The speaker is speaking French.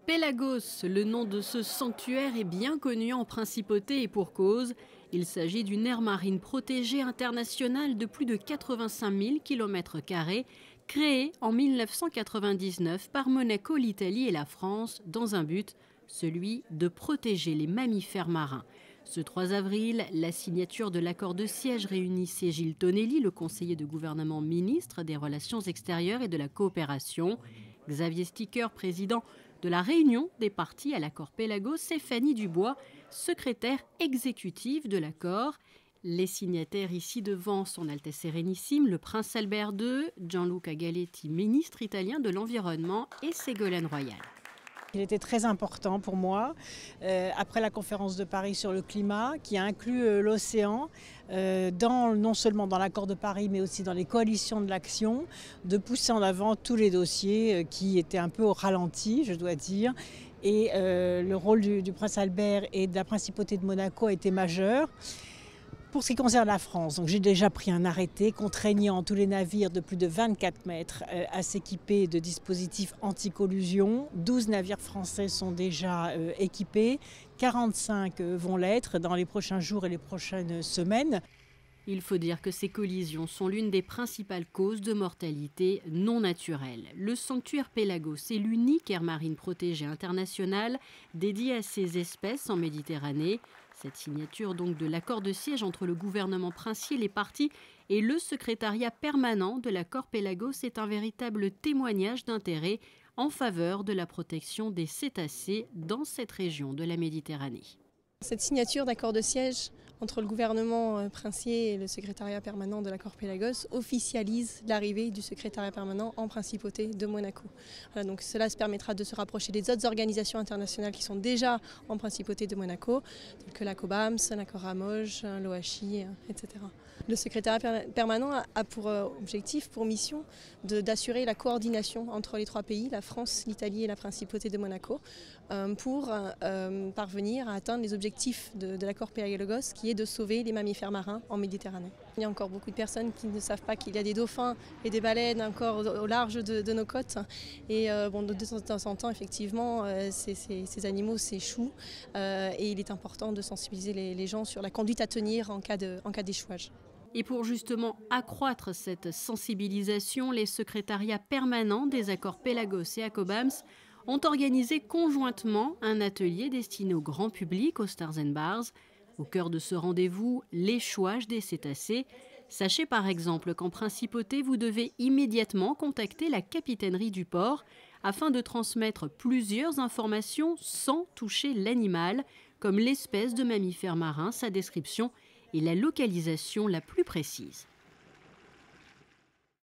Pélagos, le nom de ce sanctuaire est bien connu en principauté et pour cause. Il s'agit d'une aire marine protégée internationale de plus de 85 000 km², créée en 1999 par Monaco, l'Italie et la France dans un but, celui de protéger les mammifères marins. Ce 3 avril, la signature de l'accord de siège réunissait Gilles Tonelli, le conseiller de gouvernement ministre des Relations extérieures et de la coopération, Xavier Sticker, président de la réunion des parties à l'accord Pélagos, et Fanny Dubois, secrétaire exécutive de l'accord. Les signataires ici devant son Altesse Sérénissime, le prince Albert II, Gianluca Galetti, ministre italien de l'Environnement, et Ségolène Royal. Il était très important pour moi, après la conférence de Paris sur le climat, qui a inclus l'océan, non seulement dans l'accord de Paris, mais aussi dans les coalitions de l'action, de pousser en avant tous les dossiers qui étaient un peu au ralenti, je dois dire. Et le rôle du prince Albert et de la principauté de Monaco a été majeur. Pour ce qui concerne la France, j'ai déjà pris un arrêté contraignant tous les navires de plus de 24 mètres à s'équiper de dispositifs anti-collusion. 12 navires français sont déjà équipés, 45 vont l'être dans les prochains jours et les prochaines semaines. Il faut dire que ces collisions sont l'une des principales causes de mortalité non naturelle. Le sanctuaire Pélagos est l'unique aire marine protégée internationale dédiée à ces espèces en Méditerranée. Cette signature donc de l'accord de siège entre le gouvernement princier, les parties et le secrétariat permanent de l'accord Pélagos est un véritable témoignage d'intérêt en faveur de la protection des cétacés dans cette région de la Méditerranée. Cette signature d'accord de siège entre le gouvernement princier et le secrétariat permanent de l'accord Pélagos officialise l'arrivée du secrétariat permanent en principauté de Monaco. Voilà, donc cela se permettra de se rapprocher des autres organisations internationales qui sont déjà en principauté de Monaco, telles que la COBAMS, l'accord Ramoge, l'OHI, etc. Le secrétariat permanent a pour objectif, pour mission, d'assurer la coordination entre les 3 pays, la France, l'Italie et la principauté de Monaco, pour parvenir à atteindre les objectifs de l'accord Pélagos, qui est de sauver les mammifères marins en Méditerranée. Il y a encore beaucoup de personnes qui ne savent pas qu'il y a des dauphins et des baleines encore au large de nos côtes. Et de temps en temps, effectivement, ces animaux s'échouent. Et il est important de sensibiliser les gens sur la conduite à tenir en cas d'échouage. Et pour justement accroître cette sensibilisation, les secrétariats permanents des accords Pélagos et ACOBAMS ont organisé conjointement un atelier destiné au grand public aux Stars and Bars. Au cœur de ce rendez-vous, l'échouage des cétacés. Sachez par exemple qu'en principauté, vous devez immédiatement contacter la capitainerie du port afin de transmettre plusieurs informations sans toucher l'animal, comme l'espèce de mammifère marin, sa description et la localisation la plus précise.